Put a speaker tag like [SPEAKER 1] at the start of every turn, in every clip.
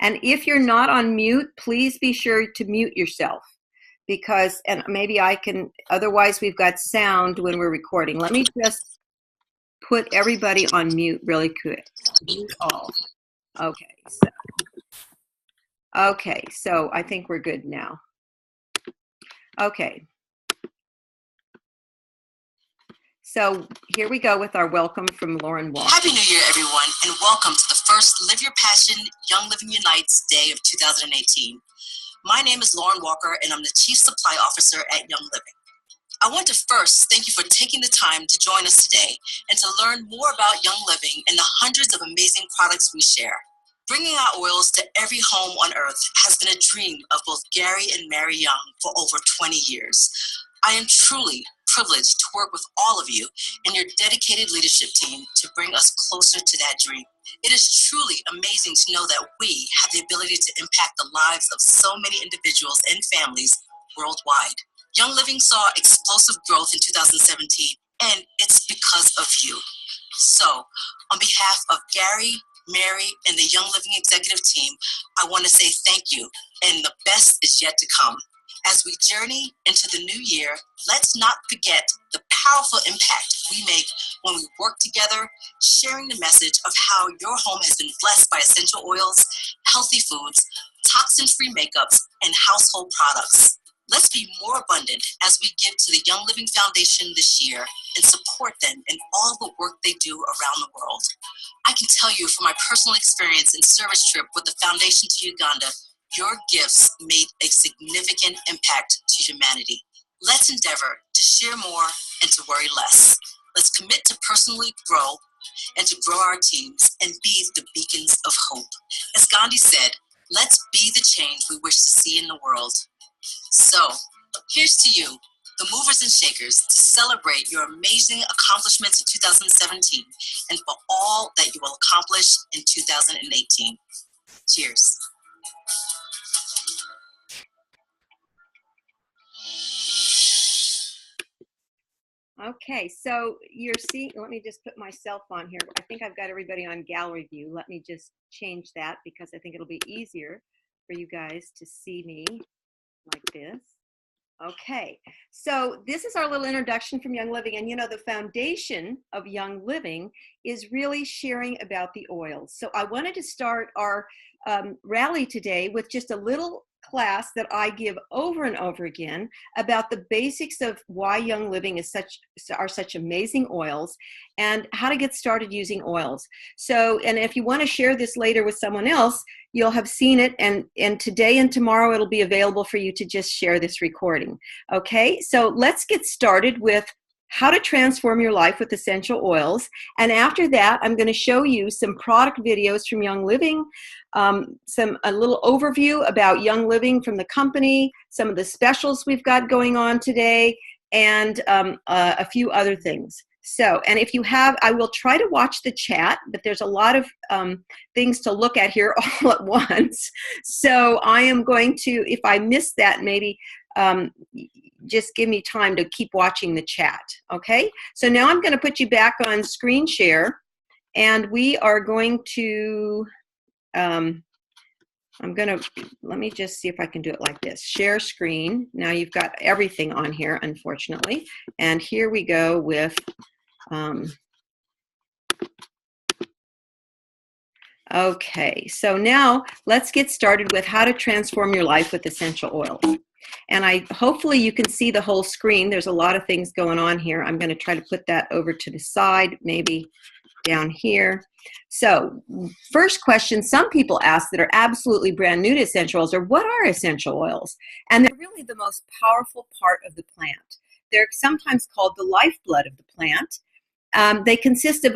[SPEAKER 1] And if you're not on mute, please be sure to mute yourself, because, and maybe I can, otherwise we've got sound when we're recording. Let me just put everybody on mute really quick. Mute all. Okay, so I think we're good now. Okay. So here we go with our welcome from Lauren Walker.
[SPEAKER 2] Happy New Year, everyone, and welcome to the first Live Your Passion Young Living Unites Day of 2018. My name is Lauren Walker, and I'm the Chief Supply Officer at Young Living. I want to first thank you for taking the time to join us today and to learn more about Young Living and the hundreds of amazing products we share. Bringing our oils to every home on earth has been a dream of both Gary and Mary Young for over 20 years. I am truly privileged to work with all of you and your dedicated leadership team to bring us closer to that dream. It is truly amazing to know that we have the ability to impact the lives of so many individuals and families worldwide. Young Living saw explosive growth in 2017, and it's because of you. So, on behalf of Gary, Mary, and the Young Living executive team, I want to say thank you, and the best is yet to come. As we journey into the new year, let's not forget the powerful impact we make when we work together, sharing the message of how your home has been blessed by essential oils, healthy foods, toxin-free makeups, and household products. Let's be more abundant as we give to the Young Living Foundation this year and support them in all the work they do around the world. I can tell you from my personal experience and service trip with the foundation to Uganda, your gifts made a significant impact to humanity. Let's endeavor to share more and to worry less. Let's commit to personally grow and to grow our teams and be the beacons of hope. As Gandhi said, let's be the change we wish to see in the world. So, here's to you, the movers and shakers, to celebrate your amazing accomplishments in 2017 and for all that you will accomplish in 2018. Cheers.
[SPEAKER 1] Okay, so you're seeing, let me just put myself on here. I think I've got everybody on gallery view. Let me just change that because I think it'll be easier for you guys to see me like this. Okay, so this is our little introduction from Young Living, and you know, the foundation of Young Living is really sharing about the oils. So I wanted to start our rally today with just a little class that I give over and over again about the basics of why Young Living is are such amazing oils and how to get started using oils. So, and if you want to share this later with someone else, you'll have seen it, and today and tomorrow it'll be available for you to just share this recording. Okay, so let's get started with how to transform your life with essential oils. And after that, I'm going to show you some product videos from Young Living, a little overview about Young Living from the company, some of the specials we've got going on today, and a few other things. So, and if you have, I will try to watch the chat, but there's a lot of things to look at here all at once. So I am going to, if I miss that, maybe just give me time to keep watching the chat, okay? So now I'm going to put you back on screen share, and we are going to, let me just see if I can do it like this. Share screen. Now you've got everything on here, unfortunately. And here we go with, okay, so now let's get started with how to transform your life with essential oils. And hopefully you can see the whole screen. There's a lot of things going on here. I'm going to try to put that over to the side, maybe down here. So first question some people ask that are absolutely brand new to essential oils are, what are essential oils? And they're really the most powerful part of the plant. They're sometimes called the lifeblood of the plant. They consist of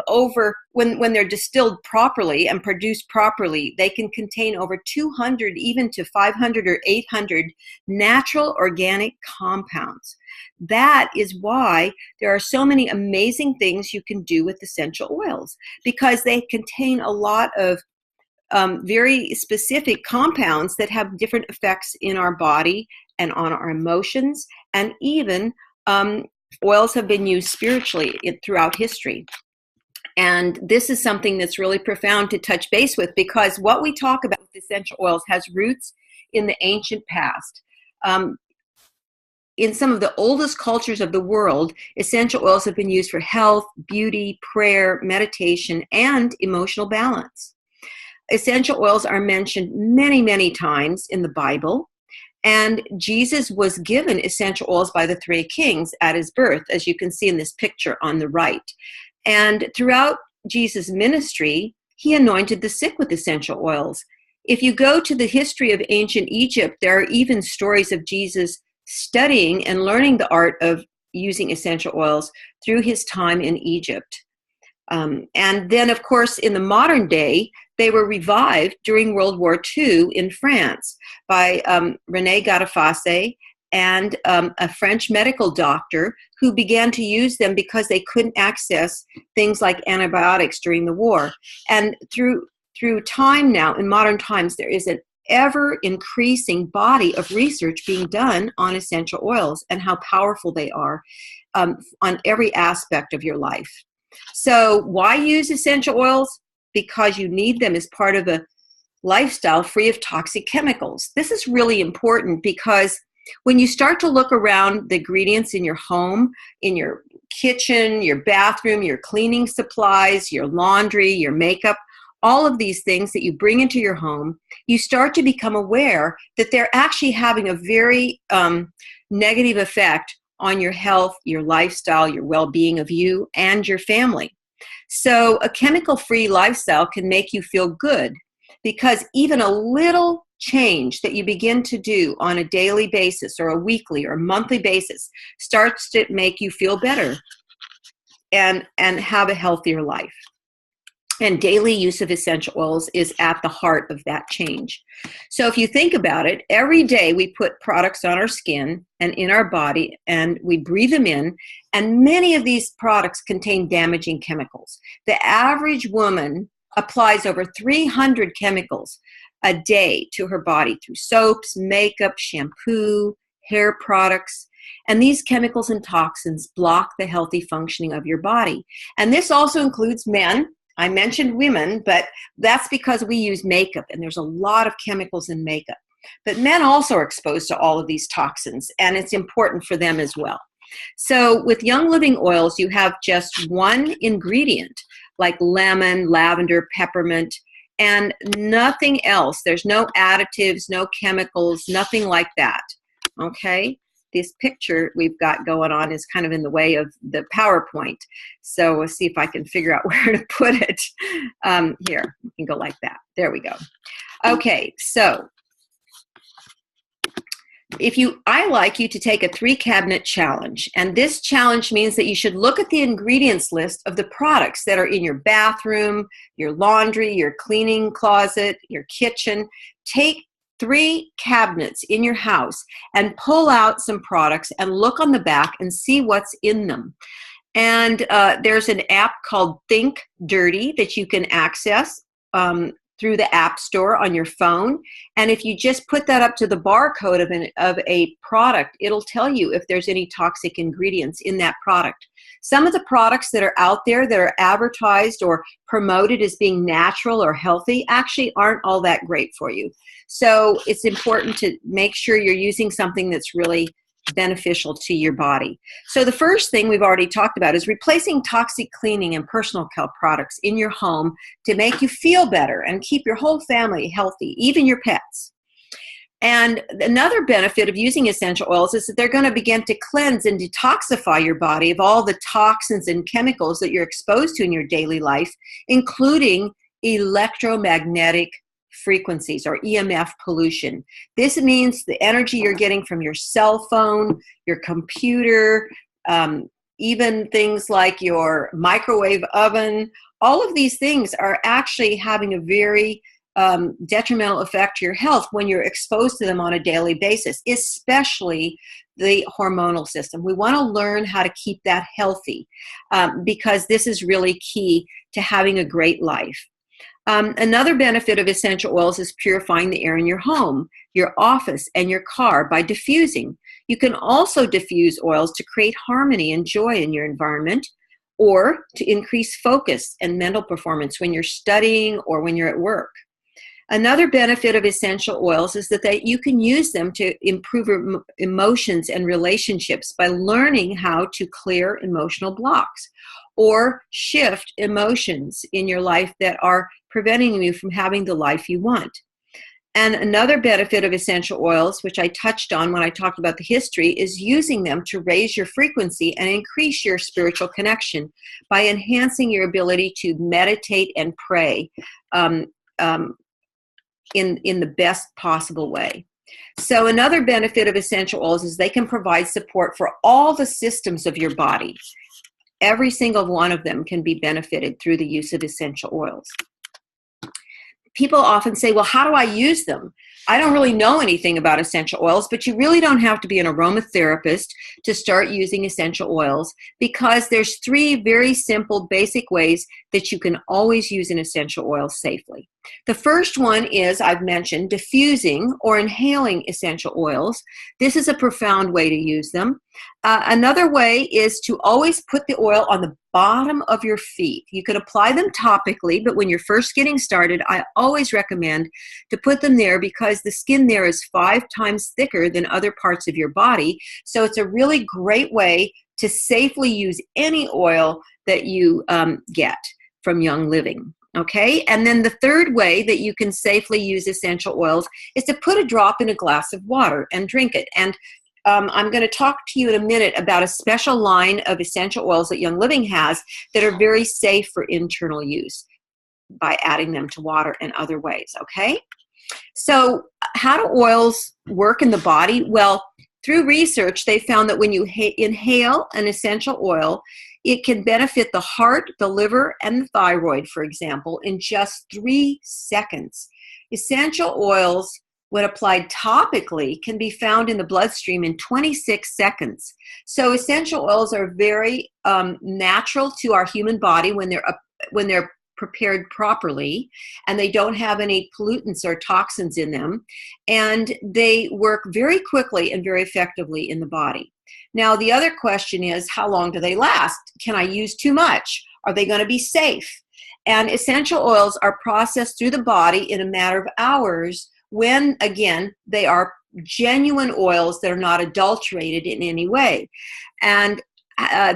[SPEAKER 1] when they're distilled properly and produced properly, they can contain over 200, even to 500 or 800 natural organic compounds. That is why there are so many amazing things you can do with essential oils, because they contain a lot of very specific compounds that have different effects in our body and on our emotions, and even oils have been used spiritually throughout history. And this is something that's really profound to touch base with, because what we talk about with essential oils has roots in the ancient past. In some of the oldest cultures of the world, essential oils have been used for health, beauty, prayer, meditation, and emotional balance. Essential oils are mentioned many, many times in the Bible, and Jesus was given essential oils by the three kings at his birth, as you can see in this picture on the right. And throughout Jesus' ministry, he anointed the sick with essential oils. If you go to the history of ancient Egypt, there are even stories of Jesus studying and learning the art of using essential oils through his time in Egypt. And then, of course, in the modern day, they were revived during World War II in France by René Gadaface and a French medical doctor who began to use them because they couldn't access things like antibiotics during the war. And through time now, in modern times, there is an ever-increasing body of research being done on essential oils and how powerful they are on every aspect of your life. So why use essential oils? Because you need them as part of a lifestyle free of toxic chemicals. This is really important because when you start to look around the ingredients in your home, in your kitchen, your bathroom, your cleaning supplies, your laundry, your makeup, all of these things that you bring into your home, you start to become aware that they're actually having a very negative effect on your health, your lifestyle, your well-being of you and your family. So a chemical-free lifestyle can make you feel good, because even a little change that you begin to do on a daily basis or a weekly or monthly basis starts to make you feel better and have a healthier life. And daily use of essential oils is at the heart of that change. So if you think about it, every day we put products on our skin and in our body, and we breathe them in, and many of these products contain damaging chemicals. The average woman applies over 300 chemicals a day to her body through soaps, makeup, shampoo, hair products. And these chemicals and toxins block the healthy functioning of your body. And this also includes men. I mentioned women, but that's because we use makeup, and there's a lot of chemicals in makeup. But men also are exposed to all of these toxins, and it's important for them as well. So with Young Living oils, you have just one ingredient, like lemon, lavender, peppermint, and nothing else. There's no additives, no chemicals, nothing like that, okay? This picture we've got going on is kind of in the way of the PowerPoint. So we'll see if I can figure out where to put it. Here, we can go like that. There we go. Okay, so I like you to take a 3-cabinet challenge. And this challenge means that you should look at the ingredients list of the products that are in your bathroom, your laundry, your cleaning closet, your kitchen. Take 3 cabinets in your house and pull out some products and look on the back and see what's in them. And there's an app called Think Dirty that you can access through the App Store on your phone. And if you just put that up to the barcode of a product, it'll tell you if there's any toxic ingredients in that product. Some of the products that are out there that are advertised or promoted as being natural or healthy actually aren't all that great for you. So it's important to make sure you're using something that's really beneficial to your body. So the first thing we've already talked about is replacing toxic cleaning and personal care products in your home to make you feel better and keep your whole family healthy, even your pets. And another benefit of using essential oils is that they're going to begin to cleanse and detoxify your body of all the toxins and chemicals that you're exposed to in your daily life, including electromagnetic frequencies or EMF pollution. This means the energy you're getting from your cell phone, your computer, even things like your microwave oven. All of these things are actually having a very detrimental effect to your health when you're exposed to them on a daily basis, especially the hormonal system. We want to learn how to keep that healthy because this is really key to having a great life. Another benefit of essential oils is purifying the air in your home, your office, and your car by diffusing. You can also diffuse oils to create harmony and joy in your environment. or to increase focus and mental performance when you're studying or when you're at work. Another benefit of essential oils is that you can use them to improve emotions and relationships by learning how to clear emotional blocks or shift emotions in your life that are preventing you from having the life you want. And another benefit of essential oils, which I touched on when I talked about the history, is using them to raise your frequency and increase your spiritual connection by enhancing your ability to meditate and pray in the best possible way. So another benefit of essential oils is they can provide support for all the systems of your body. Every single one of them can be benefited through the use of essential oils. People often say, well, how do I use them? I don't really know anything about essential oils, but you really don't have to be an aromatherapist to start using essential oils, because there's 3 very simple, basic ways that you can always use an essential oil safely. The first one is, I've mentioned, diffusing or inhaling essential oils. This is a profound way to use them. Another way is to always put the oil on the bottom of your feet. You can apply them topically, but when you're first getting started, I always recommend to put them there because the skin there is 5 times thicker than other parts of your body. So it's a really great way to safely use any oil that you get from Young Living. Okay, and then the third way that you can safely use essential oils is to put a drop in a glass of water and drink it. And I'm going to talk to you in a minute about a special line of essential oils that Young Living has that are very safe for internal use by adding them to water and other ways, okay? So how do oils work in the body? Well, through research, they found that when you inhale an essential oil, it can benefit the heart, the liver, and the thyroid, for example, in just 3 seconds. Essential oils, when applied topically, can be found in the bloodstream in 26 seconds. So essential oils are very natural to our human body when they're prepared properly, and they don't have any pollutants or toxins in them, and they work very quickly and very effectively in the body. Now, the other question is, how long do they last? Can I use too much? Are they going to be safe? And essential oils are processed through the body in a matter of hours when, again, they are genuine oils that are not adulterated in any way. And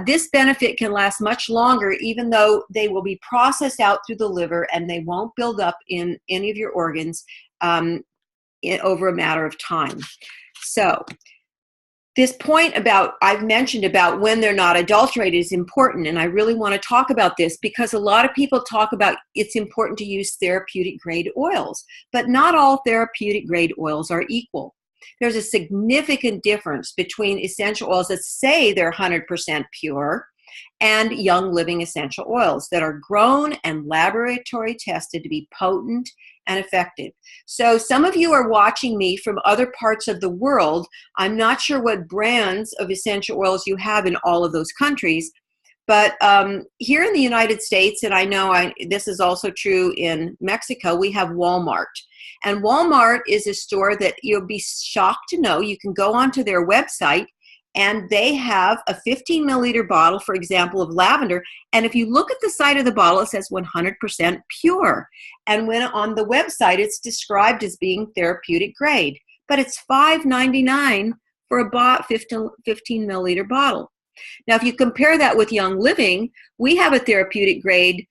[SPEAKER 1] this benefit can last much longer, even though they will be processed out through the liver and they won't build up in any of your organs over a matter of time. So this point I've mentioned about when they're not adulterated is important, and I really want to talk about this because a lot of people talk about it's important to use therapeutic grade oils, but not all therapeutic grade oils are equal. There's a significant difference between essential oils that say they're 100% pure and Young Living essential oils that are grown and laboratory tested to be potent and effective. So some of you are watching me from other parts of the world. I'm not sure what brands of essential oils you have in all of those countries, but here in the United States, and I know this is also true in Mexico, we have Walmart. And Walmart is a store that you'll be shocked to know you can go onto their website and they have a 15 milliliter bottle, for example, of lavender. And if you look at the side of the bottle, it says 100% pure. And when on the website, it's described as being therapeutic grade. But it's $5.99 for a 15 milliliter bottle. Now, if you compare that with Young Living, we have a therapeutic grade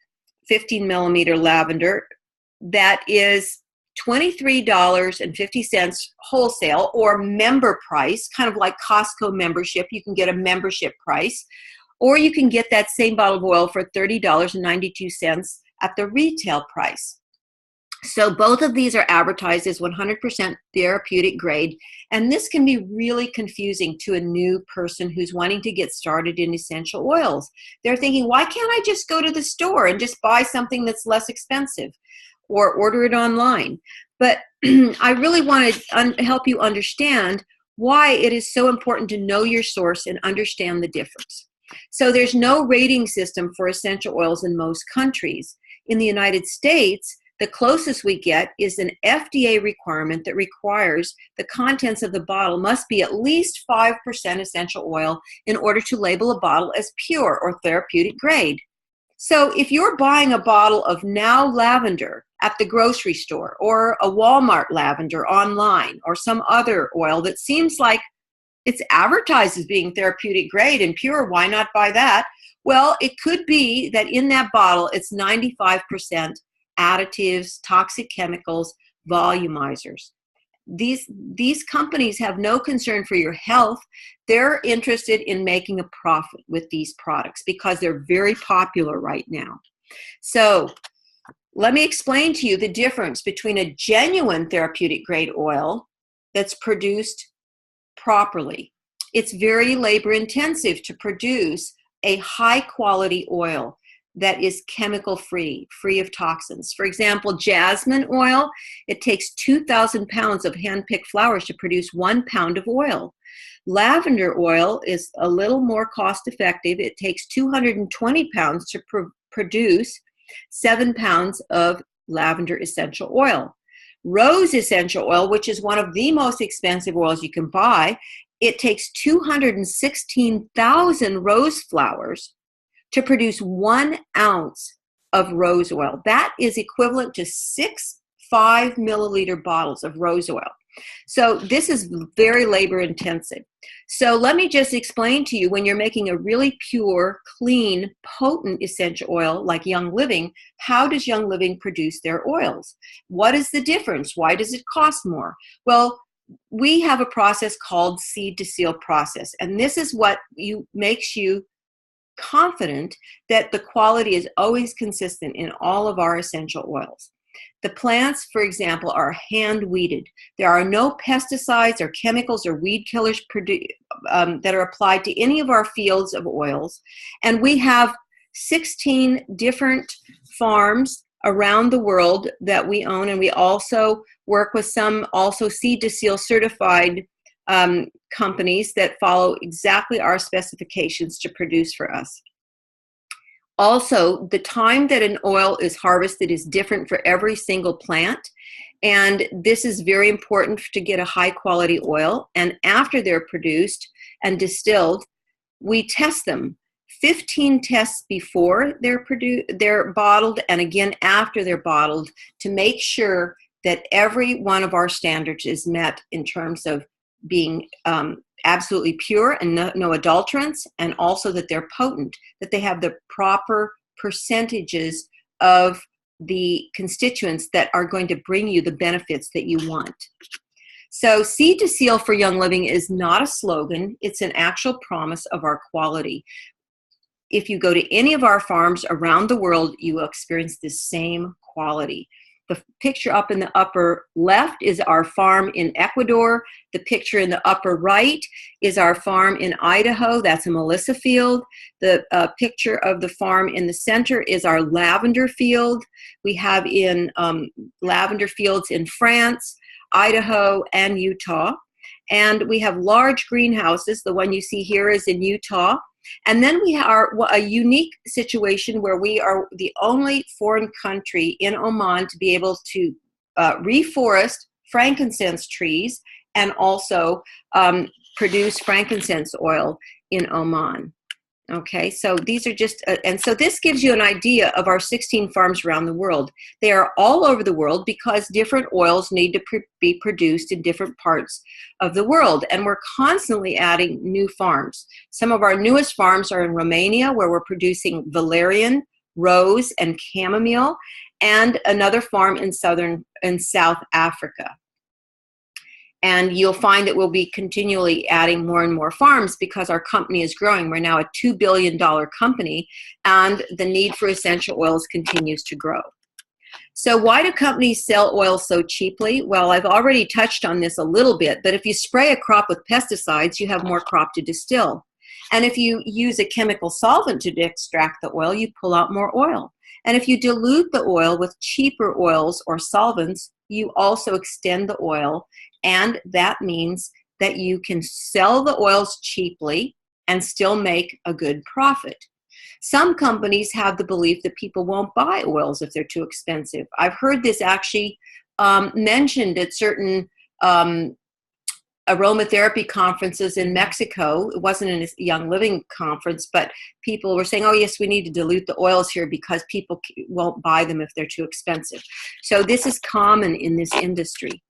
[SPEAKER 1] 15 millimeter lavender that is $23.50 wholesale or member price, kind of like Costco membership. You can get a membership price, or you can get that same bottle of oil for $30.92 at the retail price. So both of these are advertised as 100% therapeutic grade, and this can be really confusing to a new person who's wanting to get started in essential oils. They're thinking, why can't I just go to the store and just buy something that's less expensive or order it online? But I really want to help you understand why it is so important to know your source and understand the difference. So there's no rating system for essential oils in most countries. In the United States, The closest we get is an FDA requirement that requires the contents of the bottle must be at least 5% essential oil in order to label a bottle as pure or therapeutic grade. So if you're buying a bottle of Now Lavender at the grocery store, or a Walmart lavender online, or some other oil that seems like it's advertised as being therapeutic grade and pure, why not buy that? Well, it could be that in that bottle, it's 95% additives, toxic chemicals, volumizers. These companies have no concern for your health. They're interested in making a profit with these products because they're very popular right now. So let me explain to you the difference between a genuine therapeutic grade oil that's produced properly. It's very labor intensive to produce a high quality oil that is chemical free, free of toxins. For example, jasmine oil, it takes 2,000 pounds of hand-picked flowers to produce 1 pound of oil. Lavender oil is a little more cost effective. It takes 220 pounds to produce 7 pounds of lavender essential oil. Rose essential oil, which is one of the most expensive oils you can buy, it takes 216,000 rose flowers to produce 1 ounce of rose oil. That is equivalent to 6 5-milliliter bottles of rose oil. So this is very labor intensive. So let me just explain to you, when you're making a really pure, clean, potent essential oil like Young Living, how does Young Living produce their oils? What is the difference? Why does it cost more? Well, we have a process called seed to seal process, and this is what makes you confident that the quality is always consistent in all of our essential oils. The plants, for example, are hand weeded. There are no pesticides or chemicals or weed killers that are applied to any of our fields of oils. And we have 16 different farms around the world that we own, and we also work with some also seed to seal certified companies that follow exactly our specifications to produce for us. Also, the time that an oil is harvested is different for every single plant, and this is very important to get a high quality oil. And after they're produced and distilled, we test them. 15 tests before they're bottled, and again after they're bottled, to make sure that every one of our standards is met in terms of being absolutely pure and no adulterants, and also that they're potent, that they have the proper percentages of the constituents that are going to bring you the benefits that you want. So Seed to Seal for Young Living is not a slogan, it's an actual promise of our quality. If you go to any of our farms around the world, you will experience the same quality. The picture up in the upper left is our farm in Ecuador. The picture in the upper right is our farm in Idaho. That's a Melissa field. The picture of the farm in the center is our lavender field. We have in lavender fields in France, Idaho, and Utah. And we have large greenhouses. The one you see here is in Utah. And then we are a unique situation where we are the only foreign country in Oman to be able to reforest frankincense trees and also produce frankincense oil in Oman. Okay, so these are just, and so this gives you an idea of our 16 farms around the world. They are all over the world because different oils need to be produced in different parts of the world. And we're constantly adding new farms. Some of our newest farms are in Romania, where we're producing valerian, rose, and chamomile, and another farm in South Africa. And you'll find that we'll be continually adding more and more farms because our company is growing. We're now a $2 billion company, and the need for essential oils continues to grow. So why do companies sell oil so cheaply? Well, I've already touched on this a little bit, but if you spray a crop with pesticides, you have more crop to distill. And if you use a chemical solvent to extract the oil, you pull out more oil. And if you dilute the oil with cheaper oils or solvents, you also extend the oil, and that means that you can sell the oils cheaply and still make a good profit. Some companies have the belief that people won't buy oils if they're too expensive. I've heard this actually mentioned at certain aromatherapy conferences in Mexico. It wasn't in a Young Living conference, but people were saying, oh yes, we need to dilute the oils here because people won't buy them if they're too expensive. So this is common in this industry.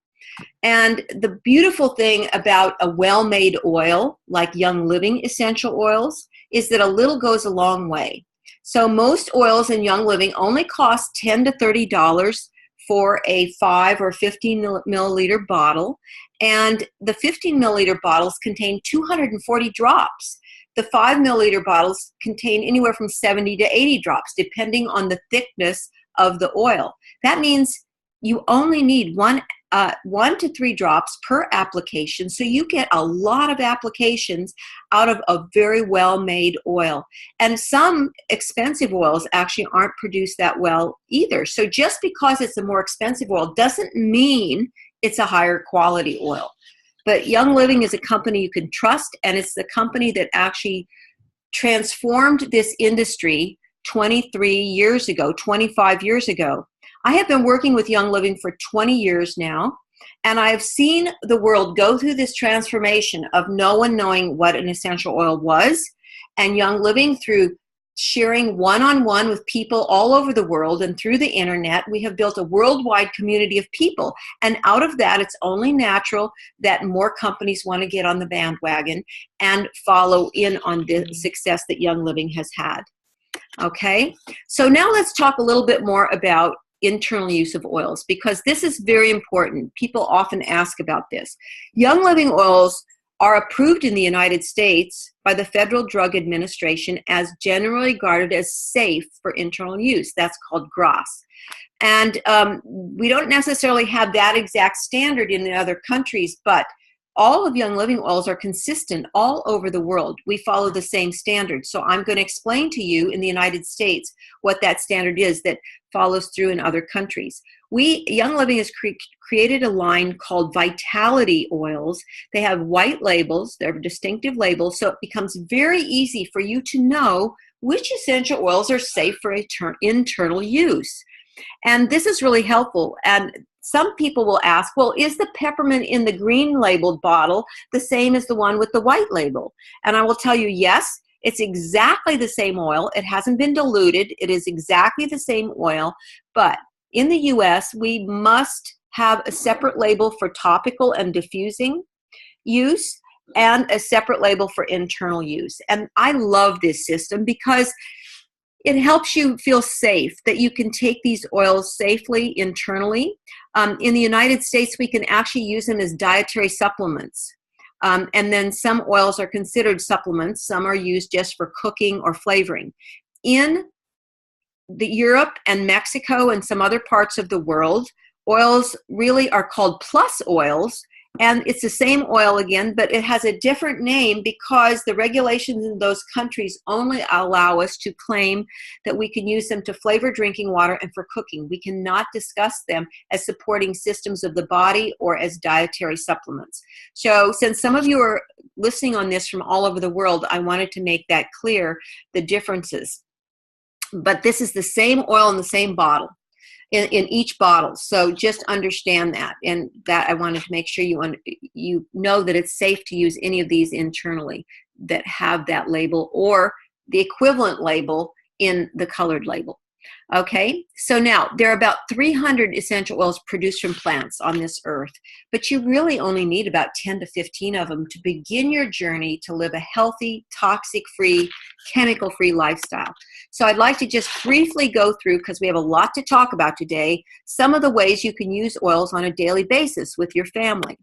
[SPEAKER 1] And the beautiful thing about a well-made oil, like Young Living essential oils, is that a little goes a long way. So most oils in Young Living only cost $10 to $30 for a 5 or 15 milliliter bottle. And the 15 milliliter bottles contain 240 drops. The 5 milliliter bottles contain anywhere from 70 to 80 drops, depending on the thickness of the oil. That means you only need 1 to 3 drops per application, so you get a lot of applications out of a very well-made oil. And some expensive oils actually aren't produced that well either. So just because it's a more expensive oil doesn't mean it's a higher quality oil. But Young Living is a company you can trust, and it's the company that actually transformed this industry 23 years ago, 25 years ago. I have been working with Young Living for 20 years now, and I have seen the world go through this transformation of no one knowing what an essential oil was, and Young Living, through sharing one-on-one with people all over the world and through the internet, we have built a worldwide community of people. And out of that, it's only natural that more companies want to get on the bandwagon and follow in on the success that Young Living has had. Okay, so now let's talk a little bit more about internal use of oils, because this is very important. People often ask about this. Young Living oils are approved in the United States by the Federal Drug Administration as generally regarded as safe for internal use. That's called GRAS. And we don't necessarily have that exact standard in the other countries, but all of Young Living oils are consistent all over the world. We follow the same standard. So I'm going to explain to you in the United States what that standard is that follows through in other countries. Young Living has created a line called Vitality oils. They have white labels. They're distinctive labels. So it becomes very easy for you to know which essential oils are safe for internal use. And this is really helpful. And some people will ask, well, is the peppermint in the green labeled bottle the same as the one with the white label? And I will tell you, yes, it's exactly the same oil. It hasn't been diluted. It is exactly the same oil. But in the US, we must have a separate label for topical and diffusing use and a separate label for internal use. And I love this system because it helps you feel safe that you can take these oils safely internally. In the United States, we can actually use them as dietary supplements. And then some oils are considered supplements. Some are used just for cooking or flavoring. In Europe and Mexico and some other parts of the world, oils really are called plus oils. And it's the same oil again, but it has a different name because the regulations in those countries only allow us to claim that we can use them to flavor drinking water and for cooking. We cannot discuss them as supporting systems of the body or as dietary supplements. So since some of you are listening on this from all over the world, I wanted to make that clear, the differences. But this is the same oil in the same bottle. In each bottle. So just understand that. And that I wanted to make sure you know that it's safe to use any of these internally that have that label or the equivalent label in the colored label. Okay, so now there are about 300 essential oils produced from plants on this earth, but you really only need about 10 to 15 of them to begin your journey to live a healthy, toxic-free, chemical-free lifestyle. So I'd like to just briefly go through, because we have a lot to talk about today, some of the ways you can use oils on a daily basis with your family.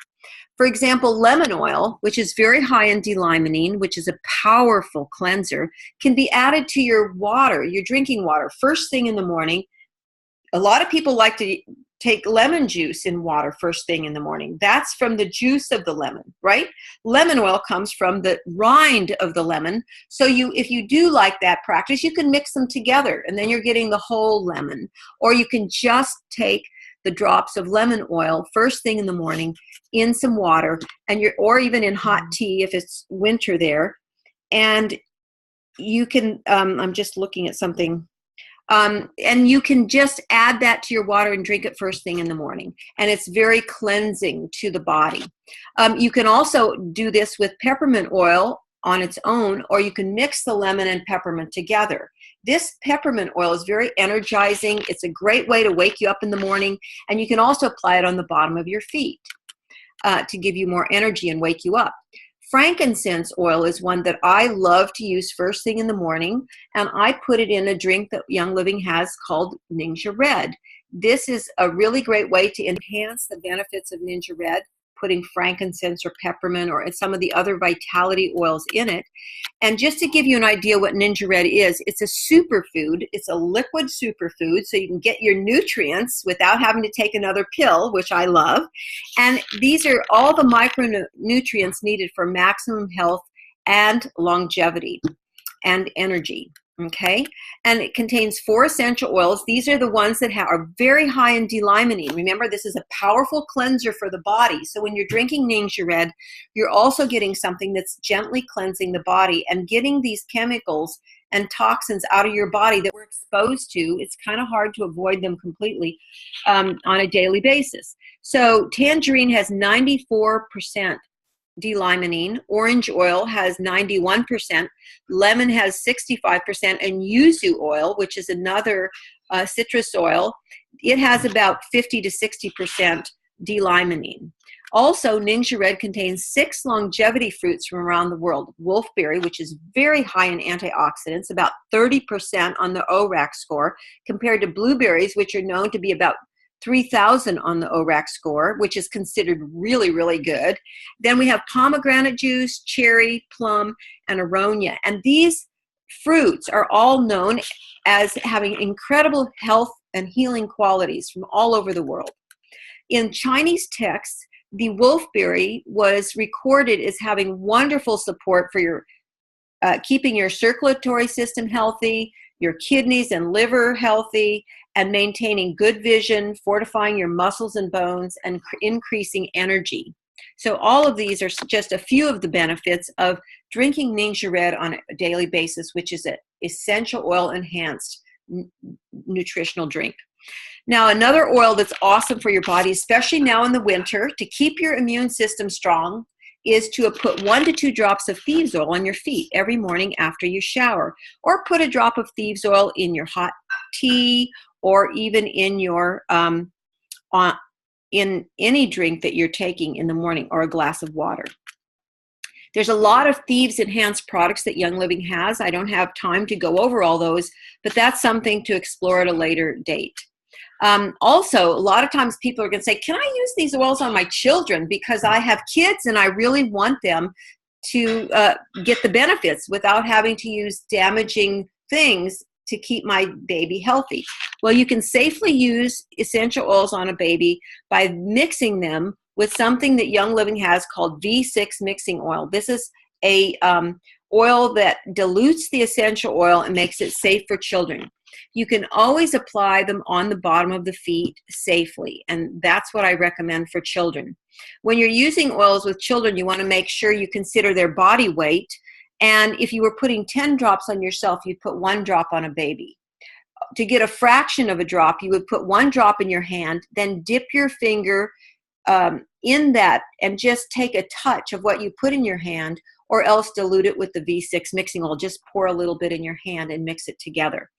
[SPEAKER 1] For example, lemon oil, which is very high in D-limonene, which is a powerful cleanser, can be added to your water, your drinking water, first thing in the morning. A lot of people like to take lemon juice in water first thing in the morning. That's from the juice of the lemon, right? Lemon oil comes from the rind of the lemon. So if you do like that practice, you can mix them together, and then you're getting the whole lemon. Or you can just take the drops of lemon oil first thing in the morning in some water, or even in hot tea if it's winter there, and you can, I'm just looking at something. And you can just add that to your water and drink it first thing in the morning. And it's very cleansing to the body. You can also do this with peppermint oil on its own, or you can mix the lemon and peppermint together. This peppermint oil is very energizing. It's a great way to wake you up in the morning, and you can also apply it on the bottom of your feet to give you more energy and wake you up. Frankincense oil is one that I love to use first thing in the morning, and I put it in a drink that Young Living has called Ninja Red. This is a really great way to enhance the benefits of Ninja Red, putting frankincense or peppermint or some of the other vitality oils in it. And just to give you an idea what Ninja Red is, it's a superfood. It's a liquid superfood, so you can get your nutrients without having to take another pill, which I love. And these are all the micronutrients needed for maximum health and longevity and energy. Okay, and it contains 4 essential oils. These are the ones that are very high in D-limonene. Remember, this is a powerful cleanser for the body. So when you're drinking Ninja Red, you're also getting something that's gently cleansing the body and getting these chemicals and toxins out of your body that we're exposed to. It's kind of hard to avoid them completely on a daily basis. So tangerine has 94% D-limonene, orange oil has 91%, lemon has 65%, and yuzu oil, which is another citrus oil, it has about 50 to 60% D-limonene. Also, Ninja Red contains 6 longevity fruits from around the world. Wolfberry, which is very high in antioxidants, about 30% on the ORAC score, compared to blueberries, which are known to be about 3,000 on the ORAC score, which is considered really, really good. Then we have pomegranate juice, cherry, plum, and aronia. And these fruits are all known as having incredible health and healing qualities from all over the world. In Chinese texts, the wolfberry was recorded as having wonderful support for your keeping your circulatory system healthy, your kidneys and liver healthy, and maintaining good vision, fortifying your muscles and bones, and increasing energy. So all of these are just a few of the benefits of drinking Ninja Red on a daily basis, which is an essential oil enhanced nutritional drink. Now, another oil that's awesome for your body, especially now in the winter, to keep your immune system strong, is to put 1 to 2 drops of thieves oil on your feet every morning after you shower, or put a drop of thieves oil in your hot tea, or even in your in any drink that you're taking in the morning, or a glass of water. There's a lot of thieves enhanced products that Young Living has. I don't have time to go over all those, but that's something to explore at a later date. Also, a lot of times people are going to say, can I use these oils on my children because I have kids and I really want them to get the benefits without having to use damaging things to keep my baby healthy? Well, you can safely use essential oils on a baby by mixing them with something that Young Living has called V6 mixing oil. This is a oil that dilutes the essential oil and makes it safe for children. You can always apply them on the bottom of the feet safely, and that's what I recommend for children. When you're using oils with children, you want to make sure you consider their body weight, and if you were putting 10 drops on yourself, you'd put 1 drop on a baby. To get a fraction of a drop, you would put 1 drop in your hand, then dip your finger in that and just take a touch of what you put in your hand, or else dilute it with the V6 mixing oil. Just pour a little bit in your hand and mix it together.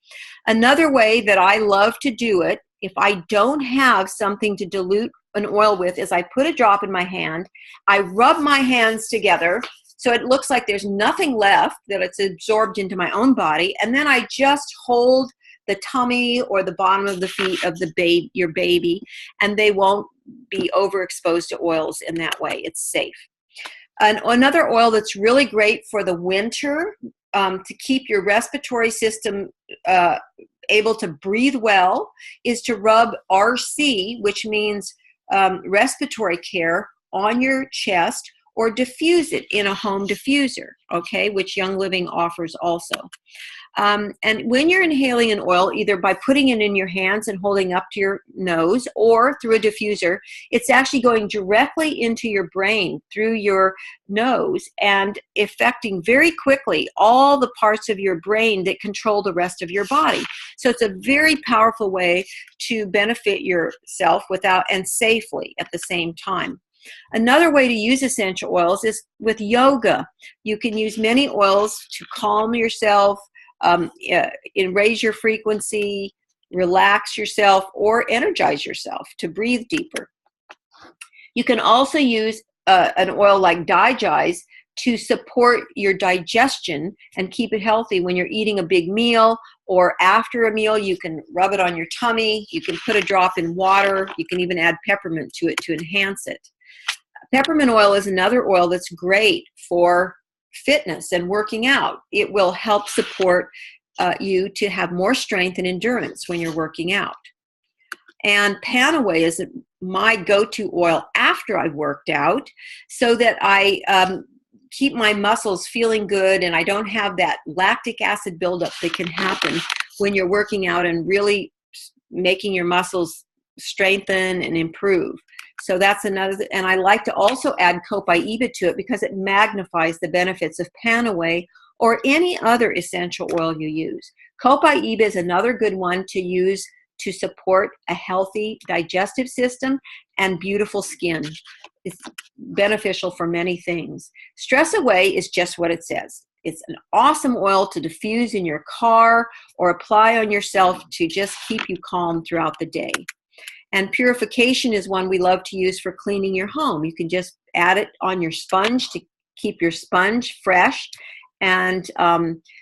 [SPEAKER 1] Another way that I love to do it, if I don't have something to dilute an oil with, is I put a drop in my hand, I rub my hands together so it looks like there's nothing left, that it's absorbed into my own body, and then I just hold the tummy or the bottom of the feet of your baby, and they won't be overexposed to oils in that way. It's safe. And another oil that's really great for the winter to keep your respiratory system able to breathe well is to rub RC, which means respiratory care, on your chest or diffuse it in a home diffuser, okay, which Young Living offers also. And when you're inhaling an oil, either by putting it in your hands and holding up to your nose or through a diffuser, it's actually going directly into your brain through your nose and affecting very quickly all the parts of your brain that control the rest of your body. So it's a very powerful way to benefit yourself without and safely at the same time. Another way to use essential oils is with yoga. You can use many oils to calm yourself, raise your frequency, relax yourself, or energize yourself to breathe deeper. You can also use an oil like Digest to support your digestion and keep it healthy when you're eating a big meal or after a meal. You can rub it on your tummy. You can put a drop in water. You can even add peppermint to it to enhance it. Peppermint oil is another oil that's great for fitness and working out. It will help support you to have more strength and endurance when you're working out. And Panaway is my go-to oil after I've worked out so that I keep my muscles feeling good and I don't have that lactic acid buildup that can happen when you're working out and really making your muscles strengthen and improve. So that's another, and I like to also add copaiba to it because it magnifies the benefits of Panaway or any other essential oil you use. Copaiba is another good one to use to support a healthy digestive system and beautiful skin. It's beneficial for many things. Stress Away is just what it says. It's an awesome oil to diffuse in your car or apply on yourself to just keep you calm throughout the day. And Purification is one we love to use for cleaning your home. You can just add it on your sponge to keep your sponge fresh. And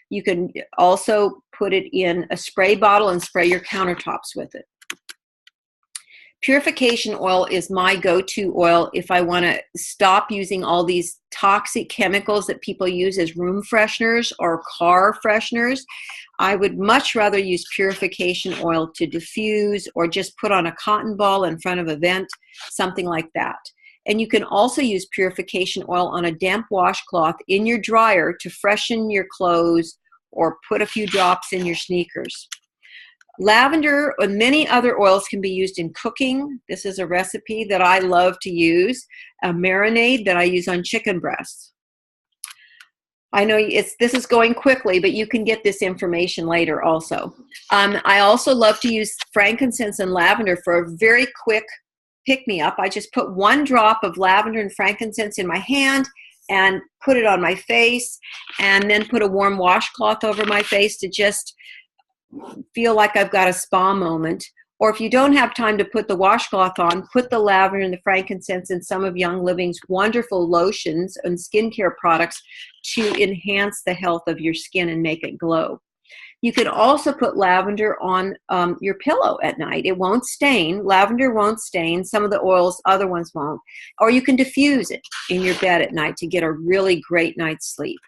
[SPEAKER 1] you can also put it in a spray bottle and spray your countertops with it. Purification oil is my go-to oil if I want to stop using all these toxic chemicals that people use as room fresheners or car fresheners. I would much rather use purification oil to diffuse or just put on a cotton ball in front of a vent, something like that. And you can also use purification oil on a damp washcloth in your dryer to freshen your clothes or put a few drops in your sneakers. Lavender and many other oils can be used in cooking. This is a recipe that I love to use, a marinade that I use on chicken breasts. I know this is going quickly, but you can get this information later also. I also love to use frankincense and lavender for a very quick pick-me-up. I just put 1 drop of lavender and frankincense in my hand and put it on my face and then put a warm washcloth over my face to just feel like I've got a spa moment. Or if you don't have time to put the washcloth on, put the lavender and the frankincense in some of Young Living's wonderful lotions and skincare products to enhance the health of your skin and make it glow. You can also put lavender on your pillow at night. It won't stain. Lavender won't stain. Some of the oils, other ones won't. Or you can diffuse it in your bed at night to get a really great night's sleep.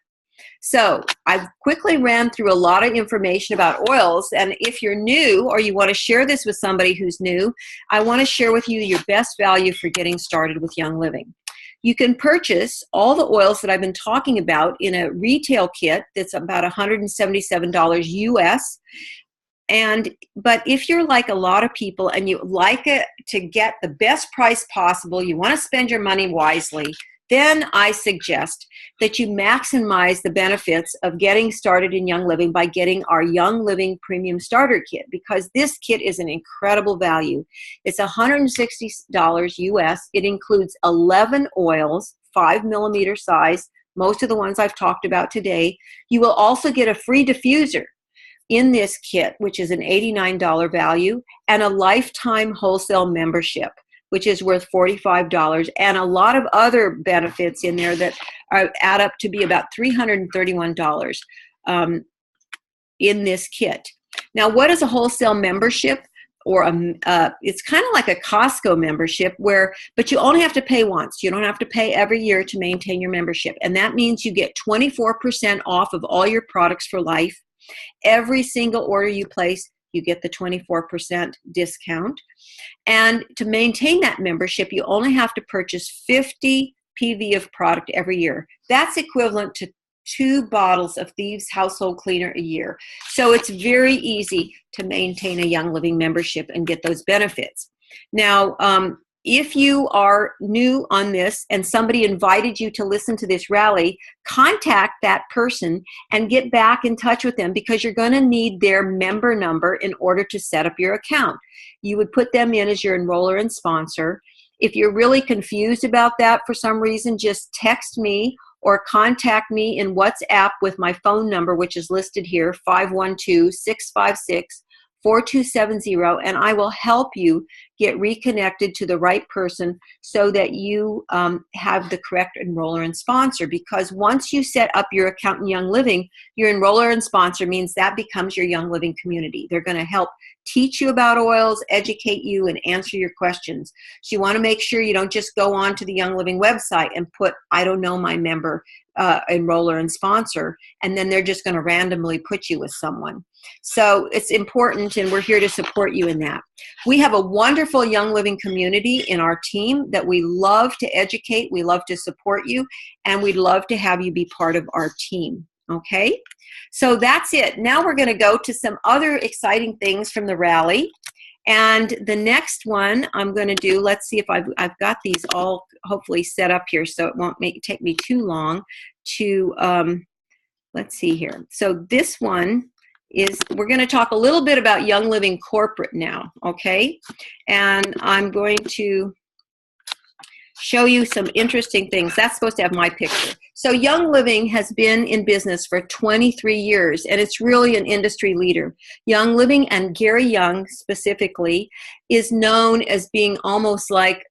[SPEAKER 1] So I've quickly ran through a lot of information about oils, and if you're new or you want to share this with somebody who's new, I want to share with you your best value for getting started with Young Living. You can purchase all the oils that I've been talking about in a retail kit that's about $177 US. But if you're like a lot of people and you like it to get the best price possible, you want to spend your money wisely, then I suggest that you maximize the benefits of getting started in Young Living by getting our Young Living Premium Starter Kit, because this kit is an incredible value. It's $160 US. It includes 11 oils, 5 millimeter size, most of the ones I've talked about today. You will also get a free diffuser in this kit, which is an $89 value, and a lifetime wholesale membership, which is worth $45, and a lot of other benefits in there that add up to be about $331 in this kit. Now, what is a wholesale membership? Or it's kind of like a Costco membership but you only have to pay once. You don't have to pay every year to maintain your membership. And that means you get 24% off of all your products for life. Every single order you place, you get the 24% discount. And to maintain that membership, you only have to purchase 50 PV of product every year. That's equivalent to 2 bottles of Thieves Household Cleaner a year. So it's very easy to maintain a Young Living membership and get those benefits. Now, if you are new on this and somebody invited you to listen to this rally, contact that person and get back in touch with them, because you're going to need their member number in order to set up your account. You would put them in as your enroller and sponsor. If you're really confused about that for some reason, just text me or contact me in WhatsApp with my phone number, which is listed here, 512-656-4270, and I will help you get reconnected to the right person so that you have the correct enroller and sponsor. Because once you set up your account in Young Living, your enroller and sponsor means that becomes your Young Living community. They're going to help teach you about oils, educate you, and answer your questions. So you want to make sure you don't just go on to the Young Living website and put, I don't know my member, enroller and sponsor, and then they're just going to randomly put you with someone. So it's important, and we're here to support you in that. We have a wonderful Young Living community in our team that we love to educate, we love to support you, and we'd love to have you be part of our team, okay? So that's it. Now we're going to go to some other exciting things from the rally. And the next one I'm going to do, let's see if I've got these all hopefully set up here so it won't take me too long to, let's see here. So this one is, we're going to talk a little bit about Young Living Corporate now, okay? And I'm going to show you some interesting things. That's supposed to have my picture. So Young Living has been in business for 23 years, and it's really an industry leader. Young Living, and Gary Young specifically, is known as being almost like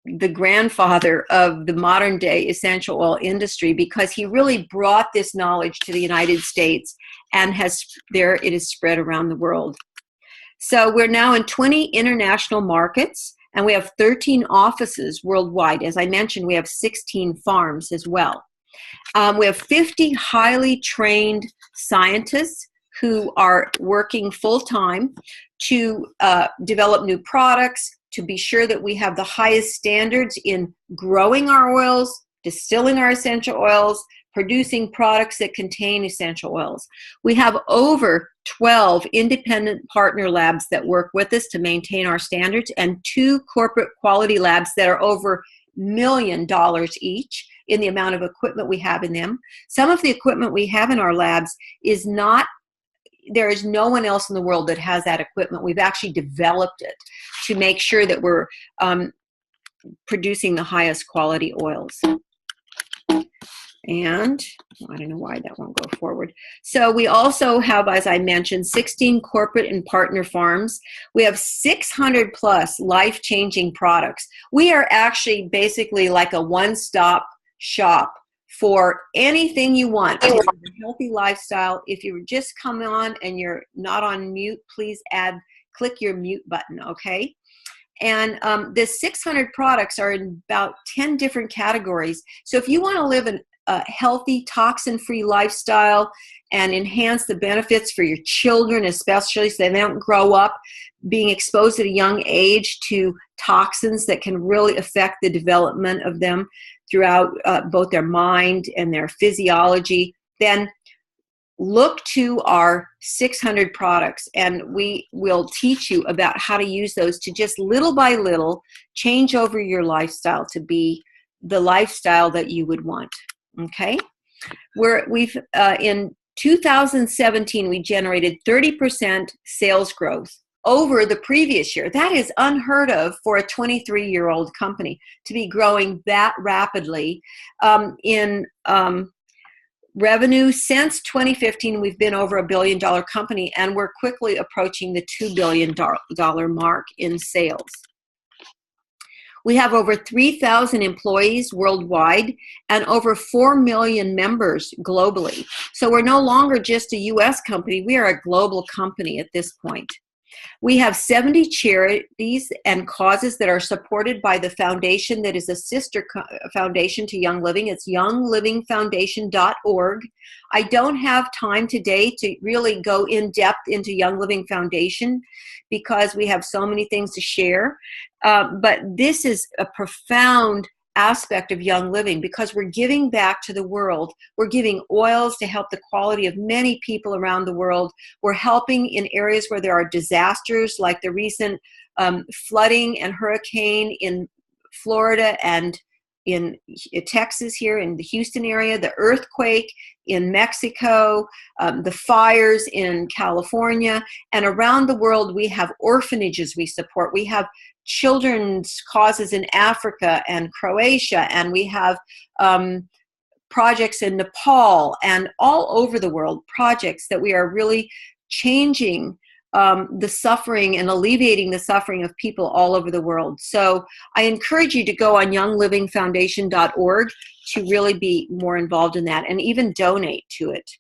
[SPEAKER 1] the grandfather of the modern day essential oil industry, because he really brought this knowledge to the United States, and it is spread around the world. So we're now in 20 international markets, and we have 13 offices worldwide. As I mentioned, we have 16 farms as well. We have 50 highly trained scientists who are working full-time to develop new products, to be sure that we have the highest standards in growing our oils, distilling our essential oils, producing products that contain essential oils. We have over 12 independent partner labs that work with us to maintain our standards, and 2 corporate quality labs that are over $1 million each in the amount of equipment we have in them. Some of the equipment we have in our labs is not, there is no one else in the world that has that equipment. We've actually developed it to make sure that we're producing the highest quality oils. And I don't know why that won't go forward. So we also have, as I mentioned, 16 corporate and partner farms. We have 600 plus life-changing products. We are actually basically like a one-stop shop for anything you want to live a healthy lifestyle. If you just come on and you're not on mute, please click your mute button, okay? And the 600 products are in about 10 different categories. So if you want to live a healthy, toxin-free lifestyle and enhance the benefits for your children, especially so they don't grow up being exposed at a young age to toxins that can really affect the development of them throughout both their mind and their physiology, then look to our 600 products, and we will teach you about how to use those to just little by little change over your lifestyle to be the lifestyle that you would want. Okay, in 2017 we generated 30% sales growth over the previous year. That is unheard of for a 23-year-old company to be growing that rapidly. In revenue since 2015, we've been over $1 billion company, and we're quickly approaching the $2 billion mark in sales. We have over 3,000 employees worldwide and over 4 million members globally. So we're no longer just a U.S. company. We are a global company at this point. We have 70 charities and causes that are supported by the foundation that is a sister foundation to Young Living. It's younglivingfoundation.org. I don't have time today to really go in depth into Young Living Foundation because we have so many things to share. But this is a profound aspect of Young Living, because we're giving back to the world. We're giving oils to help the quality of many people around the world. We're helping in areas where there are disasters, like the recent flooding and hurricane in Florida and in Texas here in the Houston area, the earthquake in Mexico, the fires in California, and around the world we have orphanages we support. We have children's causes in Africa and Croatia, and we have projects in Nepal and all over the world, projects that we are really changing the suffering and alleviating the suffering of people all over the world. So I encourage you to go on younglivingfoundation.org to really be more involved in that and even donate to it.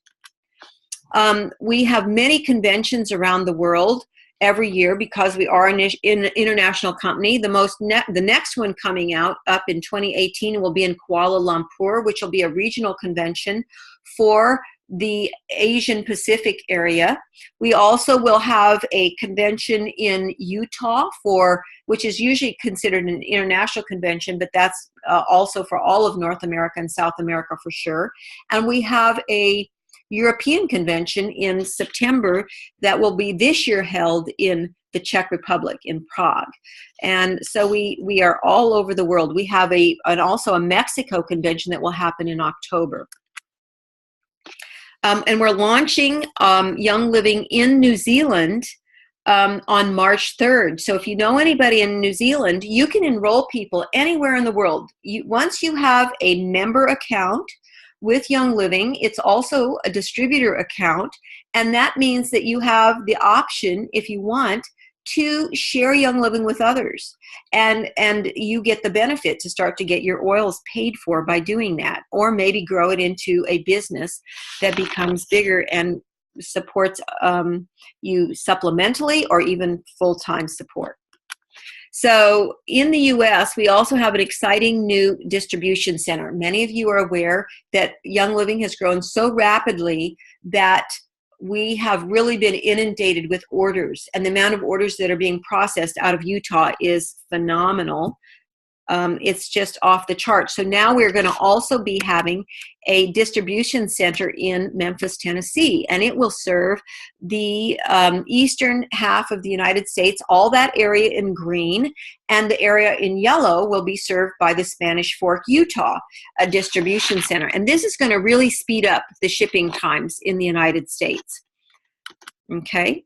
[SPEAKER 1] We have many conventions around the world every year because we are an international company. The next one coming up in 2018 will be in Kuala Lumpur, which will be a regional convention for the Asian Pacific area. We also will have a convention in Utah which is usually considered an international convention, but that's also for all of North America and South America for sure. And we have a European convention in September that will be this year held in the Czech Republic, in Prague. And so we are all over the world. We have also a Mexico convention that will happen in October. And we're launching Young Living in New Zealand on March 3rd. So if you know anybody in New Zealand, you can enroll people anywhere in the world. Once you have a member account with Young Living, it's also a distributor account, and that means that you have the option, if you want, to share Young Living with others, and you get the benefit to start to get your oils paid for by doing that, or maybe grow it into a business that becomes bigger and supports you supplementally or even full-time support. So in the US, we also have an exciting new distribution center. Many of you are aware that Young Living has grown so rapidly that we have really been inundated with orders, and the amount of orders that are being processed out of Utah is phenomenal. It's just off the charts. So now we're going to also be having a distribution center in Memphis, Tennessee, and it will serve the eastern half of the United States, all that area in green, and the area in yellow will be served by the Spanish Fork, Utah, a distribution center. And this is going to really speed up the shipping times in the United States. Okay.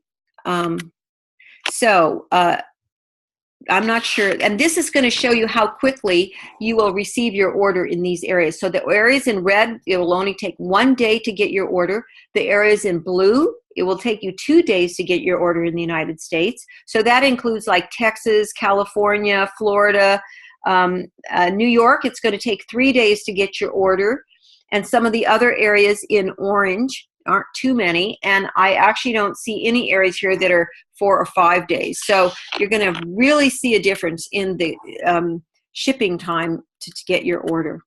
[SPEAKER 1] I'm not sure, and this is going to show you how quickly you will receive your order in these areas. So the areas in red, it will only take 1 day to get your order. The areas in blue, it will take you 2 days to get your order in the United States. So that includes like Texas, California, Florida, New York. It's going to take 3 days to get your order. And some of the other areas in orange aren't too many, and I actually don't see any areas here that are 4 or 5 days. So you're going to really see a difference in the shipping time to get your order.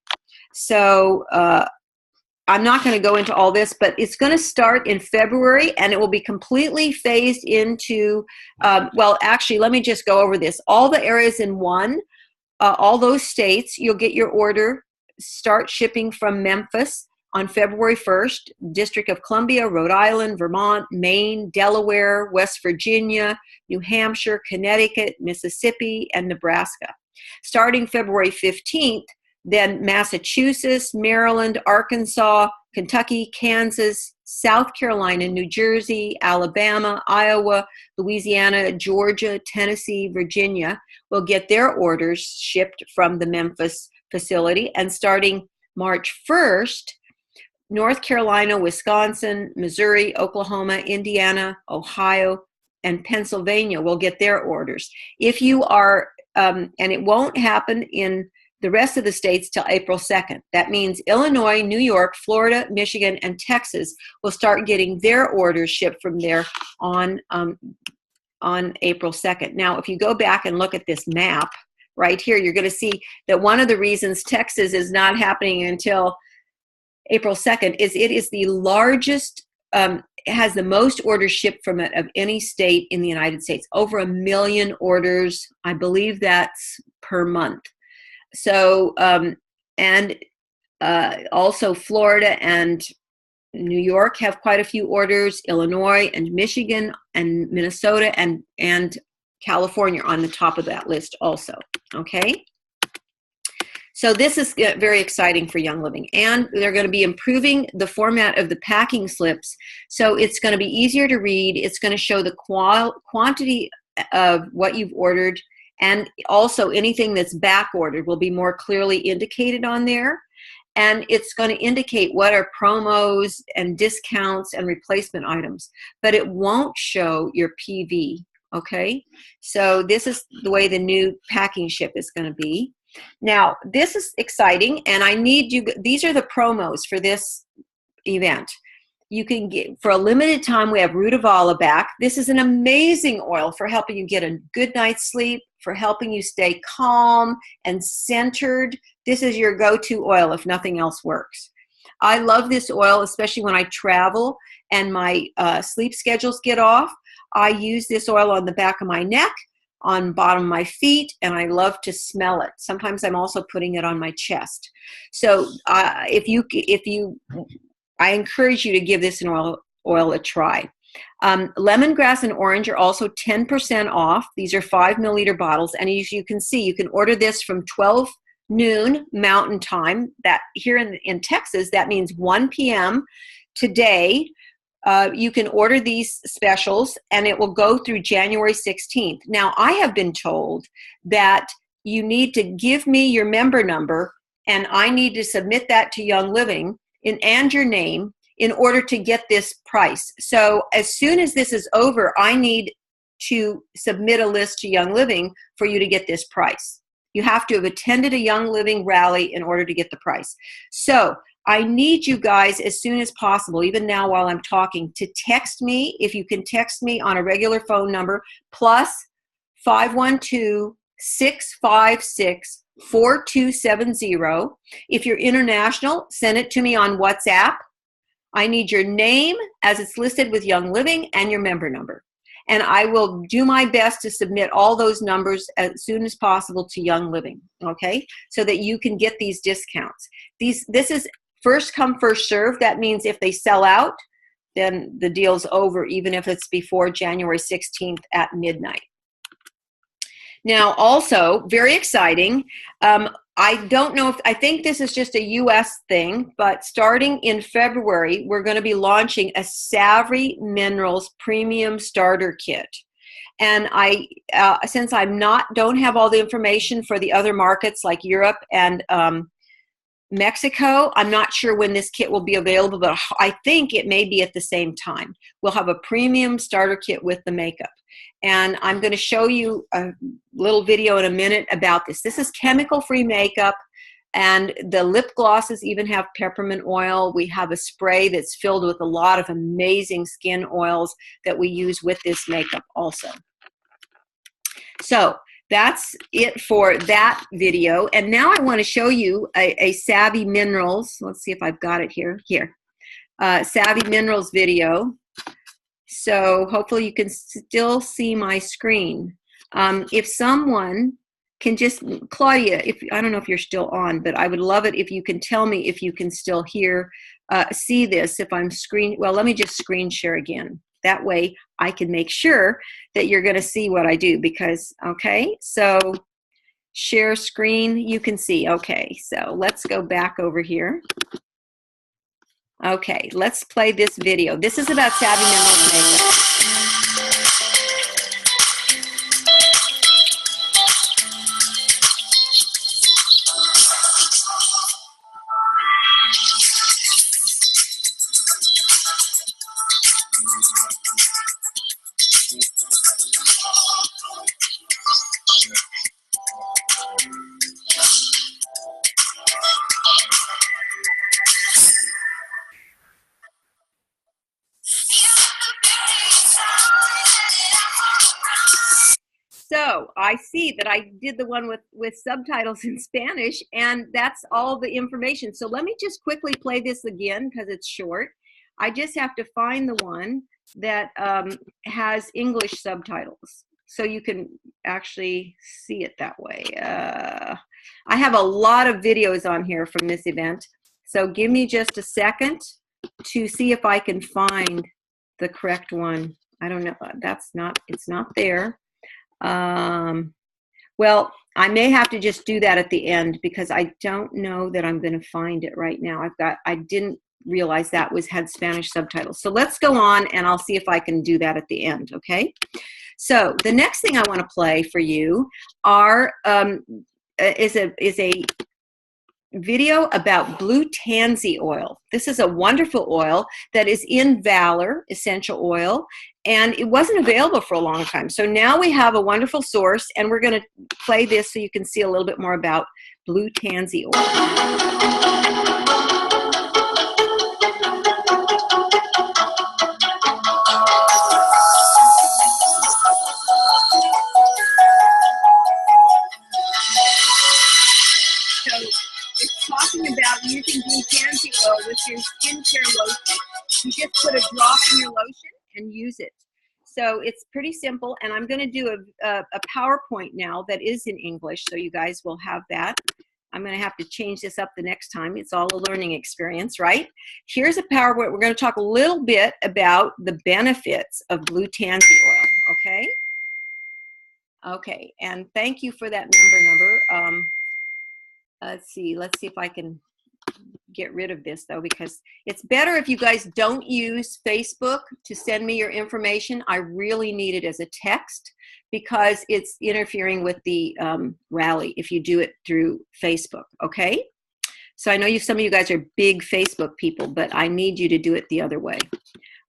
[SPEAKER 1] So I'm not going to go into all this, but it's going to start in February, and it will be completely phased into, well, actually, let me just go over this. All the areas in one, all those states, you'll get your order, start shipping from Memphis on February 1st, District of Columbia, Rhode Island, Vermont, Maine, Delaware, West Virginia, New Hampshire, Connecticut, Mississippi, and Nebraska. Starting February 15th, then Massachusetts, Maryland, Arkansas, Kentucky, Kansas, South Carolina, New Jersey, Alabama, Iowa, Louisiana, Georgia, Tennessee, Virginia will get their orders shipped from the Memphis facility. And starting March 1st, North Carolina, Wisconsin, Missouri, Oklahoma, Indiana, Ohio, and Pennsylvania will get their orders. If you are, and it won't happen in the rest of the states till April 2nd. That means Illinois, New York, Florida, Michigan, and Texas will start getting their orders shipped from there on April 2nd. Now, if you go back and look at this map right here, you're going to see that one of the reasons Texas is not happening until April 2nd is it is the largest, has the most orders shipped from it of any state in the United States. Over 1 million orders, I believe that's per month. So, and also Florida and New York have quite a few orders, Illinois and Michigan and Minnesota and California on the top of that list also, okay? So this is very exciting for Young Living. And they're going to be improving the format of the packing slips. So it's going to be easier to read. It's going to show the quantity of what you've ordered. And also anything that's back ordered will be more clearly indicated on there. And it's going to indicate what are promos and discounts and replacement items. But it won't show your PV, okay? So this is the way the new packing ship is going to be. Now, this is exciting, and I need you, these are the promos for this event. You can get, for a limited time, we have Rutavala back. This is an amazing oil for helping you get a good night's sleep, for helping you stay calm and centered. This is your go-to oil if nothing else works. I love this oil, especially when I travel and my sleep schedules get off. I use this oil on the back of my neck, on bottom of my feet, and I love to smell it. Sometimes I'm also putting it on my chest. So I encourage you to give this an oil a try. Lemongrass and orange are also 10% off. These are 5 milliliter bottles, and as you can see, you can order this from 12 noon Mountain Time. That here in Texas, that means 1 p.m. today. You can order these specials, and it will go through January 16th. Now, I have been told that you need to give me your member number, and I need to submit that to Young Living and your name in order to get this price. So as soon as this is over, I need to submit a list to Young Living for you to get this price. You have to have attended a Young Living rally in order to get the price. So I need you guys as soon as possible, even now while I'm talking, to text me. If you can text me on a regular phone number, plus 512-656-4270. If you're international, send it to me on WhatsApp. I need your name as it's listed with Young Living and your member number. And I will do my best to submit all those numbers as soon as possible to Young Living, okay? So that you can get these discounts. This is first come, first serve. That means if they sell out, then the deal's over, even if it's before January 16th at midnight. Now, also, very exciting, I don't know if, I think this is just a US thing, but starting in February, we're going to be launching a Savvy Minerals Premium Starter Kit. And since don't have all the information for the other markets like Europe and Mexico, I'm not sure when this kit will be available, but I think it may be at the same time. We'll have a premium starter kit with the makeup. And I'm going to show you a little video in a minute about this. This is chemical-free makeup, and the lip glosses even have peppermint oil. We have a spray that's filled with a lot of amazing skin oils that we use with this makeup also. So that's it for that video. And now I want to show you a Savvy Minerals. Let's see if I've got it here. Here. Savvy Minerals video. So hopefully you can still see my screen. If someone can just, Claudia, I don't know if you're still on, but I would love it if you can tell me if you can still see this, if I'm well, let me just screen share again. That way I can make sure that you're going to see what I do because, okay, so share screen, you can see. Okay, so let's go back over here. Okay, let's play this video. This is about Savvy Minerals makeup. So I see that I did the one with subtitles in Spanish, and that's all the information. So let me just quickly play this again because it's short. I just have to find the one that has English subtitles. so you can actually see it that way. I have a lot of videos on here from this event, so give me just a second to see if I can find the correct one. I don't know. It's not there. Well, I may have to just do that at the end because I don't know that I'm going to find it right now. I didn't realize that had Spanish subtitles. So let's go on and I'll see if I can do that at the end, okay? So the next thing I want to play for you is a video about blue tansy oil. This is a wonderful oil that is in Valor essential oil, and it wasn't available for a long time. So now we have a wonderful source, and we're going to play this so you can see a little bit more about blue tansy oil. Talking about using blue tansy oil with your skincare lotion. You just put a drop in your lotion and use it. So it's pretty simple, and I'm going to do a PowerPoint now that is in English, so you guys will have that. I'm going to have to change this up the next time. It's all a learning experience, right? Here's a PowerPoint. We're going to talk a little bit about the benefits of blue tansy oil, okay? Okay, and thank you for that number. Let's see if I can get rid of this though, because it's better if you guys don't use Facebook to send me your information. I really need it as a text because it's interfering with the rally if you do it through Facebook, okay? So I know some of you guys are big Facebook people, but I need you to do it the other way.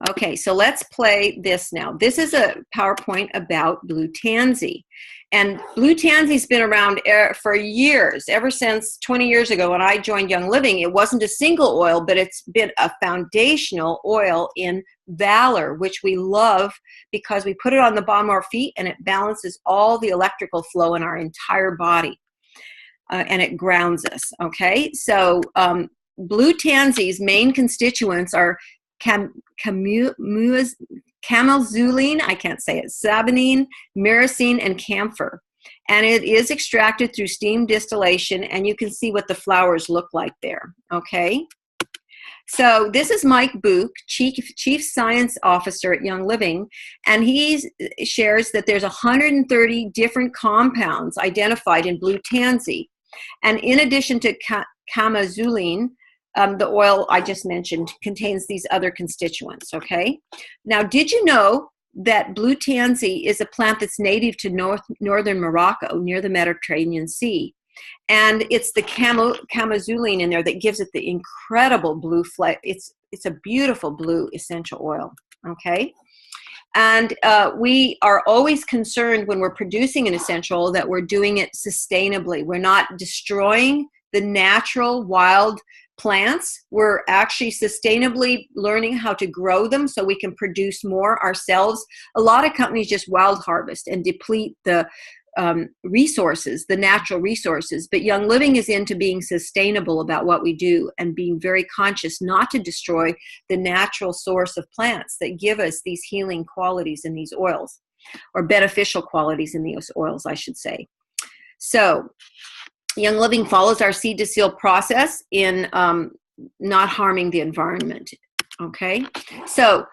[SPEAKER 1] Okay, so let's play this now. This is a PowerPoint about blue tansy. And blue tansy's been around for years, ever since 20 years ago when I joined Young Living. It wasn't a single oil, but it's been a foundational oil in Valor, which we love because we put it on the bottom of our feet and it balances all the electrical flow in our entire body. And it grounds us, okay? So blue tansy's main constituents are camelzuline, I can't say it, saponine, myrcene, and camphor. And it is extracted through steam distillation, and you can see what the flowers look like there, okay? So this is Mike Book, Chief Science Officer at Young Living, and he shares that there's 130 different compounds identified in blue tansy. And in addition to camelzuline, the oil I just mentioned contains these other constituents, okay? Now, did you know that blue tansy is a plant that's native to northern Morocco near the Mediterranean Sea? And it's the camelzuline in there that gives it the incredible blue flavor. It's a beautiful blue essential oil, okay? And we are always concerned when we're producing an essential oil that we're doing it sustainably. We're not destroying the natural wild plants. We're actually sustainably learning how to grow them so we can produce more ourselves. A lot of companies just wild harvest and deplete the resources, the natural resources, but Young Living is into being sustainable about what we do and being very conscious not to destroy the natural source of plants that give us these healing qualities in these oils, or beneficial qualities in these oils, I should say. So Young Living follows our seed to seal process in not harming the environment, okay? So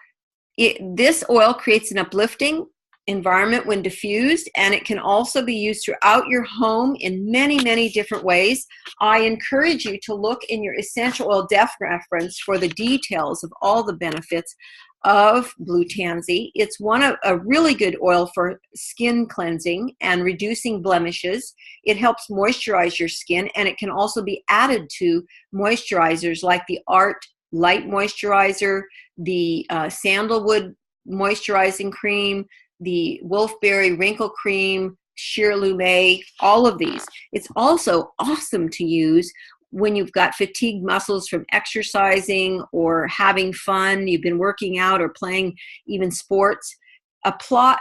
[SPEAKER 1] this oil creates an uplifting environment when diffused, and it can also be used throughout your home in many, many different ways. I encourage you to look in your essential oil depth reference for the details of all the benefits of blue tansy. It's a really good oil for skin cleansing and reducing blemishes. It helps moisturize your skin, and it can also be added to moisturizers like the Art Light Moisturizer, the Sandalwood Moisturizing Cream, the Wolfberry Wrinkle Cream, Sheer Lume, all of these. It's also awesome to use when you've got fatigued muscles from exercising or having fun, you've been working out or playing even sports.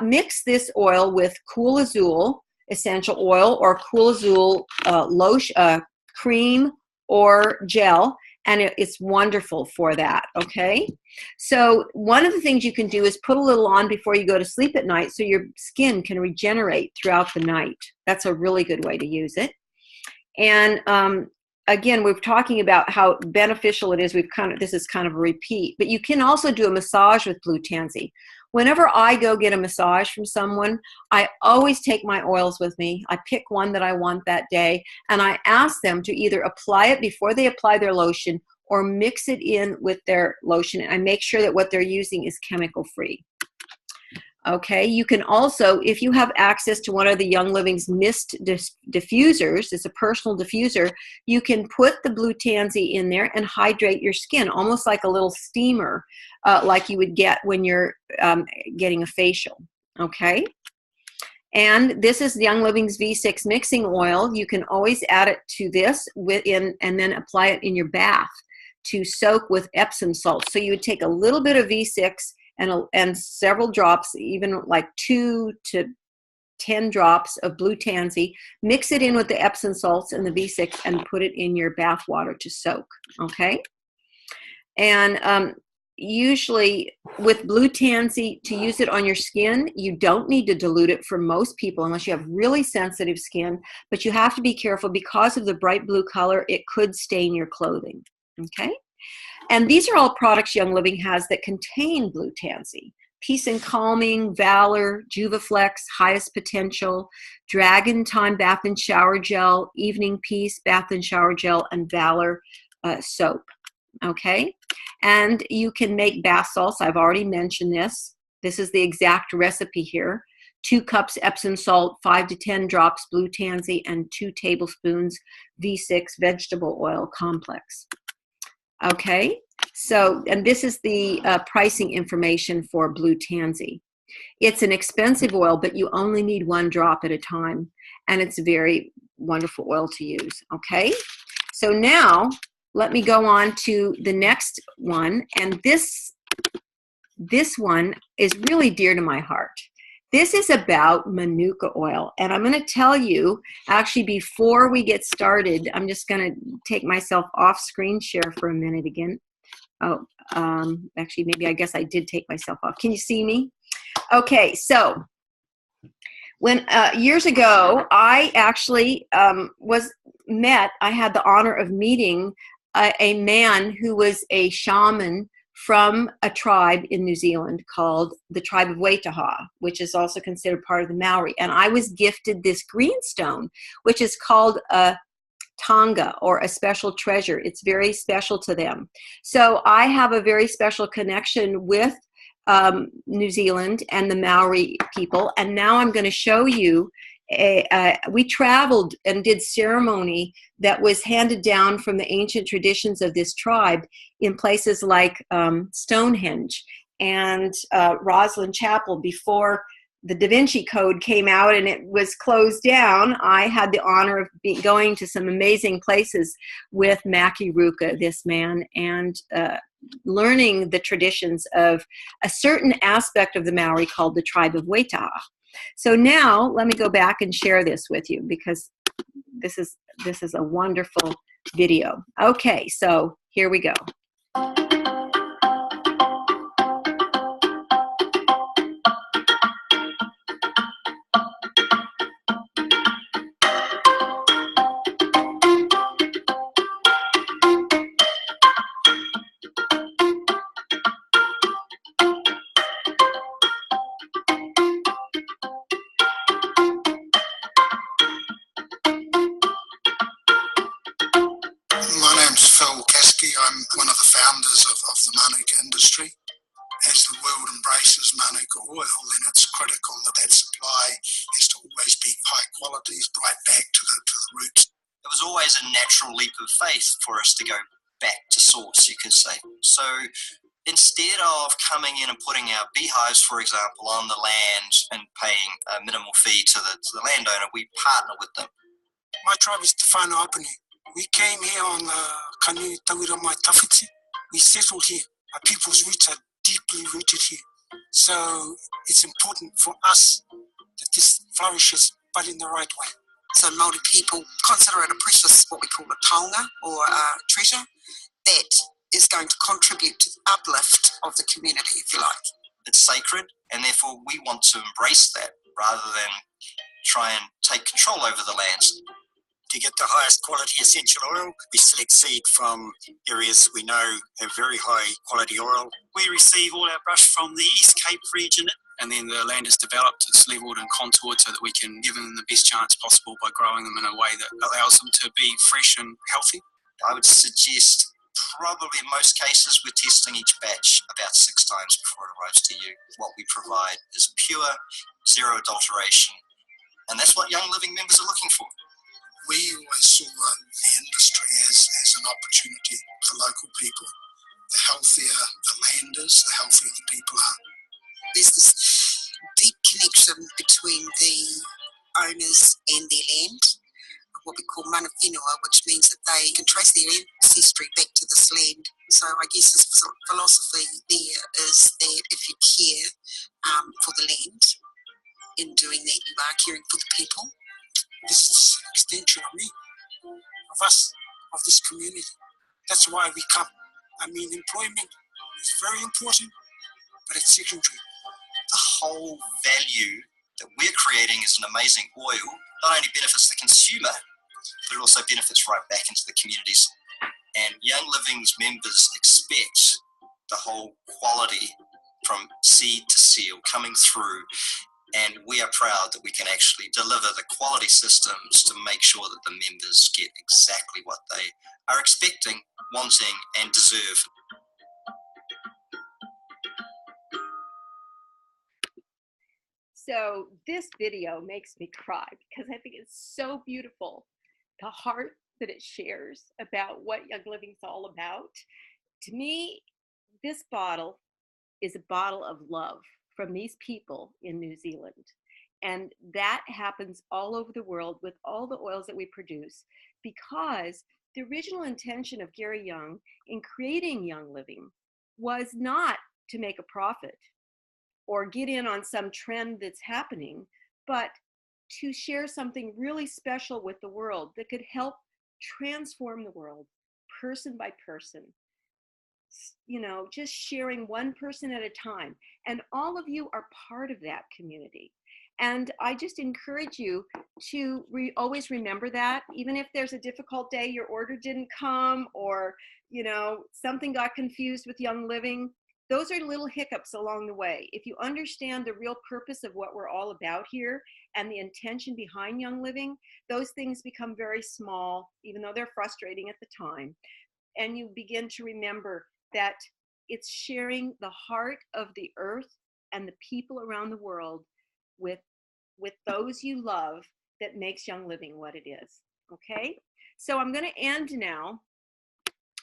[SPEAKER 1] Mix this oil with Cool Azul essential oil or Cool Azul lotion, cream or gel, and it's wonderful for that, okay? So one of the things you can do is put a little on before you go to sleep at night so your skin can regenerate throughout the night. That's a really good way to use it. And again, we're talking about how beneficial it is. This is kind of a repeat, but you can also do a massage with blue tansy. Whenever I go get a massage from someone, I always take my oils with me. I pick one that I want that day, and I ask them to either apply it before they apply their lotion or mix it in with their lotion. And I make sure that what they're using is chemical-free. Okay, you can also, if you have access to one of the Young Living's mist diffusers, it's a personal diffuser, you can put the blue tansy in there and hydrate your skin, almost like a little steamer, like you would get when you're getting a facial, okay? And this is Young Living's V6 mixing oil. You can always add it to this and then apply it in your bath to soak with Epsom salt. So you would take a little bit of V6 and several drops, even like 2 to 10 drops of blue tansy, mix it in with the Epsom salts and the V6 and put it in your bath water to soak, okay? And usually with blue tansy, to use it on your skin, you don't need to dilute it for most people unless you have really sensitive skin, but you have to be careful because of the bright blue color, it could stain your clothing, okay? And these are all products Young Living has that contain blue tansy. Peace and Calming, Valor, Juvaflex, Highest Potential, Dragon Time Bath and Shower Gel, Evening Peace Bath and Shower Gel, and Valor soap, okay? And you can make bath salts. I've already mentioned this. This is the exact recipe here. 2 cups Epsom salt, 5 to 10 drops blue tansy, and 2 tablespoons V6 vegetable oil complex. Okay, so, and this is the pricing information for blue tansy. It's an expensive oil, but you only need 1 drop at a time, and it's a very wonderful oil to use, okay? So now, let me go on to the next one, and this one is really dear to my heart. This is about Manuka oil, and I'm going to tell you, actually, before we get started, I'm just going to take myself off screen share for a minute again. Oh, actually, maybe I guess I did take myself off. Can you see me? Okay, so when years ago, I actually I had the honor of meeting a man who was a shaman from a tribe in New Zealand called the tribe of Waitaha, which is also considered part of the Maori. And I was gifted this greenstone, which is called a tonga, or a special treasure. It's very special to them. So I have a very special connection with New Zealand and the Maori people. And now I'm going to show you we traveled and did ceremony that was handed down from the ancient traditions of this tribe in places like Stonehenge and Roslyn Chapel before the Da Vinci Code came out and it was closed down. I had the honor of going to some amazing places with Maki Ruka, this man, and learning the traditions of a certain aspect of the Maori called the tribe of Waitaha. So now let me go back and share this with you because this is a wonderful video. Okay, so here we go.
[SPEAKER 3] I'm one of the founders of the Manuka industry. As the world embraces Manuka oil, then it's critical that supply is to always be high quality, right back to the roots.
[SPEAKER 4] It was always a natural leap of faith for us to go back to source, you could say. So instead of coming in and putting our beehives, for example, on the land and paying a minimal fee to the landowner, we partner with them.
[SPEAKER 3] My tribe is Te Whānau Apuni. We came here on the Kanu Tawira Mai Tawhiti. We settled here. Our people's roots are deeply rooted here. So it's important for us that this flourishes, but in the right way.
[SPEAKER 5] So Māori people consider it a precious, what we call a taonga, or a treasure, that that is going to contribute to the uplift of the community, if you like.
[SPEAKER 4] It's sacred, and therefore we want to embrace that rather than try and take control over the lands.
[SPEAKER 3] To get the highest quality essential oil, we select seed from areas we know have very high quality oil.
[SPEAKER 6] We receive all our brush from the East Cape region, and then the land is developed, it's levelled and contoured so that we can give them the best chance possible by growing them in a way that allows them to be fresh and healthy.
[SPEAKER 4] I would suggest probably in most cases we're testing each batch about 6 times before it arrives to you. What we provide is pure, zero adulteration, and that's what Young Living members are looking for.
[SPEAKER 3] We always saw the industry as an opportunity for local people. The healthier the land is, the healthier the people are.
[SPEAKER 5] There's this deep connection between the owners and their land, what we call mana whenua, which means that they can trace their ancestry back to this land. So I guess this philosophy there is that if you care for the land, in doing that you are caring for the people.
[SPEAKER 3] This is an extension of me, of us, of this community. That's why we come. I mean, employment is very important, but it's secondary.
[SPEAKER 4] The whole value that we're creating is an amazing oil, not only benefits the consumer, but it also benefits right back into the communities. And Young Living's members expect the whole quality from seed to seal coming through. And we are proud that we can actually deliver the quality systems to make sure that the members get exactly what they are expecting, wanting, and deserve.
[SPEAKER 1] So this video makes me cry because I think it's so beautiful. The heart that it shares about what Young Living's all about. To me, this bottle is a bottle of love from these people in New Zealand. And that happens all over the world with all the oils that we produce, because the original intention of Gary Young in creating Young Living was not to make a profit or get in on some trend that's happening, but to share something really special with the world that could help transform the world person by person. You know, just sharing one person at a time. And all of you are part of that community. And I just encourage you to always remember that, even if there's a difficult day, your order didn't come, or, you know, something got confused with Young Living. Those are little hiccups along the way. If you understand the real purpose of what we're all about here and the intention behind Young Living, those things become very small, even though they're frustrating at the time. And you begin to remember that it's sharing the heart of the earth and the people around the world with those you love that makes Young Living what it is. Okay, so I'm going to end now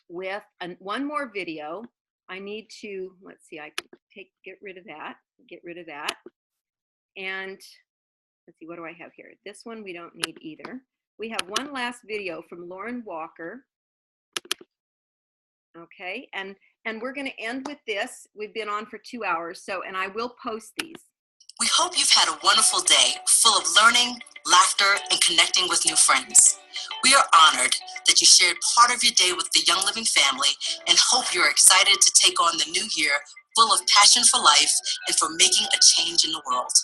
[SPEAKER 1] with one more video. I need to, let's see, I can get rid of that, and let's see, what do I have here? This one we don't need either. We have one last video from Lauren Walker. Okay, and we're going to end with this. We've been on for 2 hours, so, and I will post these.
[SPEAKER 2] We hope you've had a wonderful day full of learning, laughter, and connecting with new friends. We are honored that you shared part of your day with the Young Living family and hope you're excited to take on the new year full of passion for life and for making a change in the world.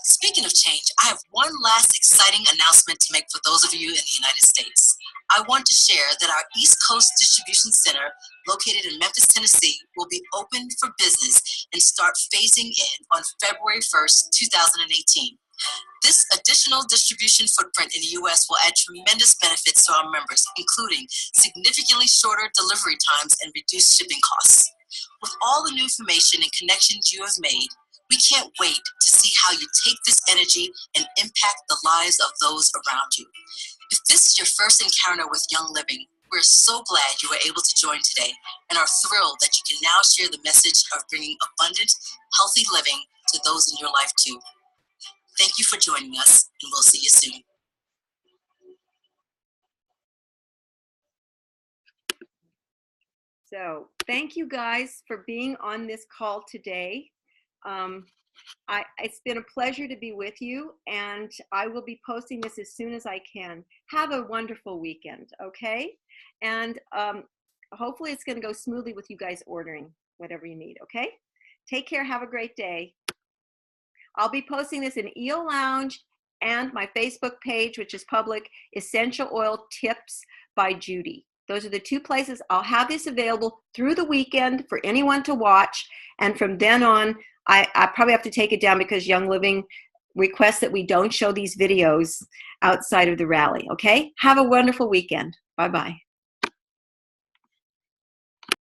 [SPEAKER 2] Speaking of change, I have one last exciting announcement to make for those of you in the United States. I want to share that our East Coast Distribution Center, located in Memphis, Tennessee, will be open for business and start phasing in on February 1st, 2018. This additional distribution footprint in the U.S. will add tremendous benefits to our members, including significantly shorter delivery times and reduced shipping costs. With all the new information and connections you have made, we can't wait to see how you take this energy and impact the lives of those around you. If this is your first encounter with Young Living, we're so glad you were able to join today and are thrilled that you can now share the message of bringing abundant, healthy living to those in your life too. Thank you for joining us, and we'll see you soon.
[SPEAKER 1] So thank you guys for being on this call today. It's been a pleasure to be with you, and I will be posting this as soon as I can. Have a wonderful weekend, okay? And hopefully it's going to go smoothly with you guys ordering whatever you need, okay? Take care. Have a great day. I'll be posting this in EO Lounge and my Facebook page, which is public, Essential Oil Tips by Judy. Those are the two places. I'll have this available through the weekend for anyone to watch. And from then on, I probably have to take it down because Young Living requests that we don't show these videos outside of the rally, okay? Have a wonderful weekend. Bye-bye.